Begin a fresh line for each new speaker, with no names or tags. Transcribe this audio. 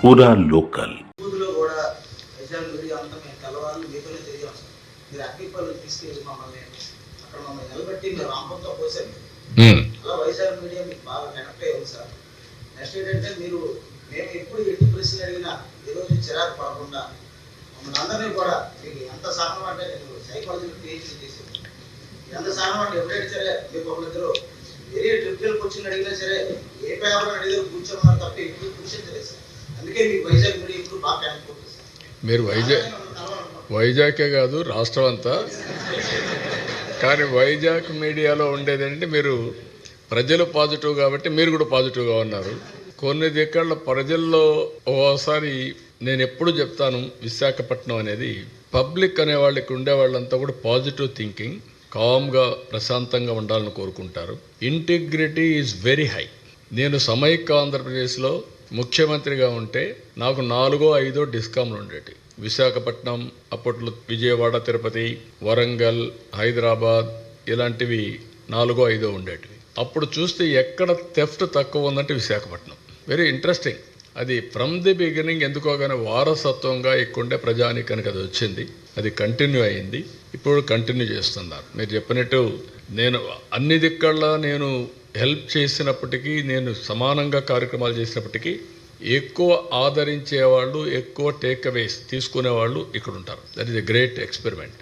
పూరా లోకల్.
ఊరిలో కూడా వైజాగ్ మీడియా అంతా మేము తెల్లవాళ్ళు మీతోనే తిరిగి వస్తాం. మీరు అగ్గిపల్లి తీసుకెళ్ళి మమ్మల్ని అక్కడ మమ్మల్ని నిలబెట్టి మీరు రాంపంతో పోసారు. అలా వైజాగ్ మీడియా మీకు బాగా కనెక్ట్ అయ్యింది సార్. నెక్స్ట్ ఏంటంటే మేము ఎప్పుడు ఎట్టి ప్రశ్నలు అడిగినా ఈరోజు చిరాకు పడకుండా మమ్మల్ని అందరినీ కూడా మీకు ఎంత సహనం అంటే నేను సైకాలజీలో పిహెచ్డీ చేశాను. ఎంత సహనం అంటే ఎప్పుడైనా సరే మీకు ఒకరిద్దరు వేరే ట్రిప్కి క్వశ్చన్ అడిగినా సరే ఏ పేపర్ అడిగినా కూర్చోమన్నారు తప్ప ఎప్పుడు కూర్చోలేదు సార్. అందుకే మీకు వైజాగ్ మీడియా ఇప్పుడు బాగా కనెక్ట్ అవుతుంది సార్.
మీరు వైజాగే కాదు రాష్ట్రం అంతా, కానీ వైజాగ్ మీడియాలో ఉండేదంటే మీరు ప్రజలు పాజిటివ్ కాబట్టి మీరు కూడా పాజిటివ్గా ఉన్నారు. కొన్ని దగ్గర ప్రజల్లో ఓసారి నేను ఎప్పుడు చెప్తాను, విశాఖపట్నం అనేది పబ్లిక్ అనేవాళ్ళు ఇక్కడ ఉండేవాళ్ళంతా కూడా పాజిటివ్ థింకింగ్, కామ్గా ప్రశాంతంగా ఉండాలని కోరుకుంటారు. Integrity is very high. నేను సమైక్య ఆంధ్రప్రదేశ్లో ముఖ్యమంత్రిగా ఉంటే నాకు 4-5 డిస్కామ్లు ఉండేవి. విశాఖపట్నం, అప్పట్లో విజయవాడ, తిరుపతి, వరంగల్, హైదరాబాద్ ఇలాంటివి 4-5 ఉండేటివి. అప్పుడు చూస్తే ఎక్కడ థెఫ్ట్ తక్కువ ఉందంటే విశాఖపట్నం. Very interesting. అది ఫ్రమ్ ది బిగినింగ్ ఎందుకో కానీ వారసత్వంగా ఎక్కువండే ప్రజానికానికి అది వచ్చింది. అది కంటిన్యూ అయింది, ఇప్పుడు కంటిన్యూ చేస్తున్నారు. మీరు చెప్పినట్టు నేను అన్ని దిక్కల్లా నేను హెల్ప్ చేసినప్పటికీ, నేను సమానంగా కార్యక్రమాలు చేసినప్పటికీ ఎక్కువ ఆదరించేవాళ్ళు, ఎక్కువ టేక్ అవేస్ తీసుకునేవాళ్ళు ఇక్కడ ఉంటారు. That is a great experiment.